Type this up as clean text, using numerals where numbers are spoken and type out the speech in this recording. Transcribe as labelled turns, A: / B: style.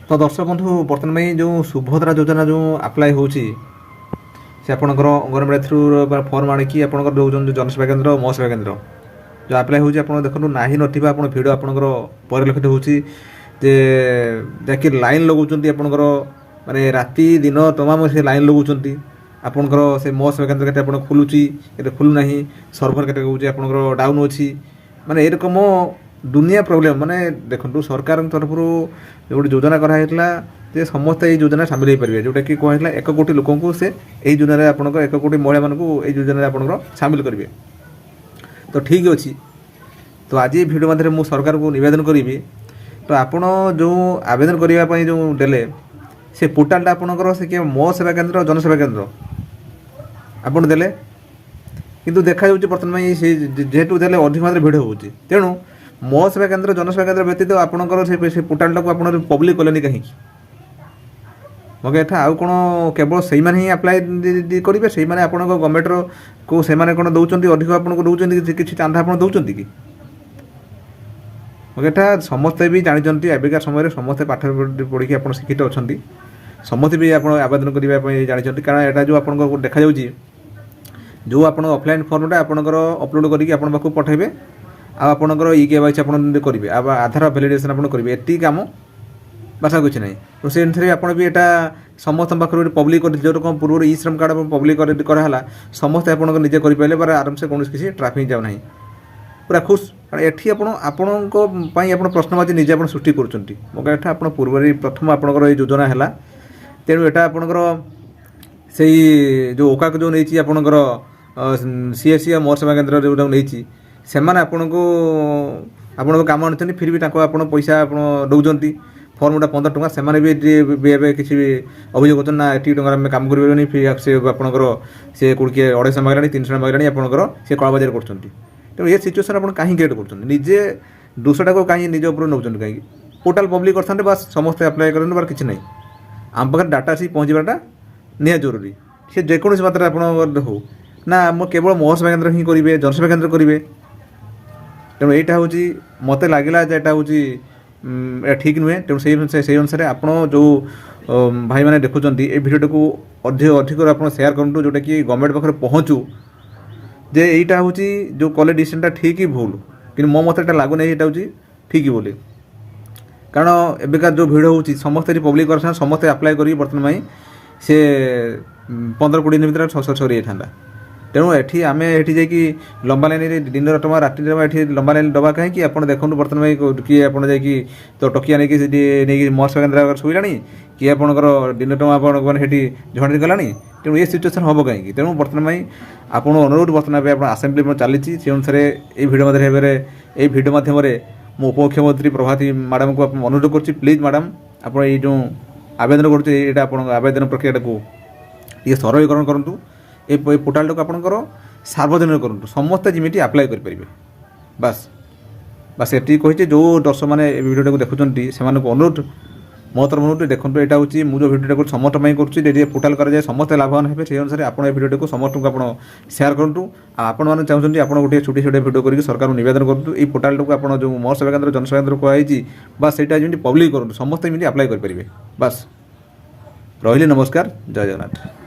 A: तो दर्शक बंधु बर्तमान में जो सुभद्रा योजना जो आप्लाय होची से आपणकर अंगनवाड़ी थ्रु फर्म आणिकी आपणकर दौरान जनसेवा केन्द्र मो सेवा केन्द्र जो आप्लाय होची आपण देखो ना नथिबा आपण भिडियो आपणकर परिलक्षित होची जे जाकि लाइन लगाउछंती आपणकर माने राति दिन तमाम से लाइन लगाउछंती आपणकर से मो सेवा केन्द्र केते आपण खुलुची केते खुलु नाही सर्वर केते कहउची आपणकर डाउन होची माने एरकम दुनिया प्रोब्लेम माने देखो सरकार तरफ गोटे योजना कराइला जे समस्त ये योजना सामिल हो पारे जोटा कि कहला 1 कोटी लोक से यही योजना आप 1 कोटी महिला मानक योजना आप सामिल करेंगे। तो ठीक अच्छे तो आज ये भिडियो मध्य मुझे सरकार को निवेदन करी तो आपण जो आवेदन करने जो देले से पोर्टालटा आपंकर से कि मो सेवा केन्द्र जनसेवा केन्द्र आपड़ देले किंतु देखा बर्तमान जेहेतु देले अधिक मात्रा भिड़ हो तेणु मो सेवा केन्द्र जनसेवा केन्द्र व्यतीत आपंकर से पोर्टालटा को आप पब्लिक कले कहीं मगे एठा आउ कोन केवल सही माने ही अप्लाई करिवे सही माने आपण गवर्नमेंट रो को से माने कोन दउचंती अधिक आपण को दउचंती किछि चांदा आपण दउचंती कि मगे एठा समस्त भी जानिचंती एबिका समय समस्त पाठ पढ़ी कि आपण शिक्षित अछंती समस्त भी आपण आवेदन करिवा पई जानिचंती कारण एटा जो आपण को देखा जाउची जो आपण ऑफलाइन फॉर्मटा आपणकर अपलोड करिकि आपण बाकू पठाइबे आ आपणकर ई केवाईसी आपण करिवे आ आधार वैलिडेशन आपण करिवे एटी काम बासा कुछ नहीं तो से अनुसार आप भी यहाँ समस्त पाखे पब्लिक कर जो रकम पूर्व ई श्रम कार्ड पब्लिक कराला समस्त आप निजे करें बार आराम से कौन किसी ट्राफिक जाऊ ना पूरा खुश कारण एटी आपण प्रश्नवाची निजे आप सृष्टि कर पूर्व प्रथम आपंकर योजना है तेणु यहाँ आपंकर से जो ओकाक जो नहीं आपंकर सीएससी मोर सेवा केन्द्र जो नहीं से आपन को काम आनी फिर भी पैसा आप दौरान फर्मटा 15 टଙ୍କା ସେମାନେ भी ଏବେ କିଛି ଅଭିଯୋଗ କରୁଛନ୍ତି ନା ଏତିକି ଟଙ୍କାରେ ଆମେ କାମ କରିପାରିବାନି ଫିର୍ ସେ ଆପଣଙ୍କର ସେ କୋଡ଼ିଏ 250 ମାଗିଲାଣି 300 ମାଗିଲାଣି ଆପଣଙ୍କର ସେ କଳାବଜାରୀ କରୁଛନ୍ତି। ତେଣୁ ଏ ସିଚୁଏସନ୍ ଆପଣ କାହିଁ କ୍ରିଏଟ୍ କରୁଛନ୍ତି ନିଜେ ଦୋଷଟାକୁ କାହିଁ ନିଜ ଉପରେ ନେଉଛନ୍ତି କାହିଁକି ପୋର୍ଟାଲ୍ ପବ୍ଲିକ୍ କରିଥାନ୍ତେ ବାସ୍ ସମସ୍ତେ ଆପ୍ଲାଏ କରନ୍ତୁ ବାର କିଛି ନାହିଁ ଆମ ପାଖରେ ଡାଟା ଆସି ପହଞ୍ଚିବାଟା ନିହାତି ଜରୁରୀ ସେ ଯେକୌଣସି ମାତ୍ରାରେ ଆପଣଙ୍କର ହଉ ନା ମୁଁ କେବଳ ମୋ ସେବା କେନ୍ଦ୍ର ହିଁ କରିବେ जनसेवा केन्द्र କରିବେ ତେଣୁ ଏଇଟା ହେଉଛି ମୋତେ ଲାଗିଲା ଯେ ଏଇଟା ହେଉଛି ठीक नुहे तेणु से अनुसार आप जो भाई मैंने देखुं ये भिडियो को अधिक आप सेयार करूँ जोटा कि गवर्नमेंट पाखे पहुँचू जे यहीटा हूँ जो कले डिसीजनटा ठीक ही भूल कि मो मत लगुना यहाँ हूँ ठीक बोली कारण एबिका जो भिड़ हो समस्त पब्लिक कर समस्त आप्लाय कर बर्तमान से 15-20 दिन भर सरी जाता तेणु एठी आमे एठी जाकि लंबा लाइन दिन टमा राति एठी लंबा लाइन दबा कहीं आप देखो बर्तमान किए आप जाकि तो टकिया नहीं मो सेवा केन्द्र शुला किए आपंकर दिन टमा आपठी झड़ी गला तेणु ये सिचुएसन हम कहीं तेणु बर्तमान आप अनुरोध बर्तमान आसेम्बली चली से अनुसार ये भिडियो ये भिडियो मध्यम मो उपमुख्यमंत्री प्रभाती मैडम को अनुरोध कर प्लीज मैडम आप जो आवेदन कर आवेदन प्रक्रिया को ये सरलीकरण करूँ ये पोर्टाल को आपंकर सार्वजनिक करूँ समस्ते जमी आप्लाय करेंगे बास बास ये कही जो दर्शक मैंने भिडियो को देखुं से अनुरोध मो तरफ अनुरोध देखो यहाँ हूँ मुझे भिडियो को समस्त करुँचे पोर्टाल कराए समस्त लाभवान हे से अनुसार आप भिडियो को समस्त को आप सेयार करूँ आपण मैंने चाहते आप गोटे छोटी छोटे भिडियो करके सरकार को निवेदन करूँ ये पोर्टाल को आप जो मो सेवा केन्द्र जनसेवा केन्द्र कहुई बास से जमी पब्लिक करूँ समस्त जमी आप्लाय करेंगे बास रही नमस्कार जय जगन्नाथ।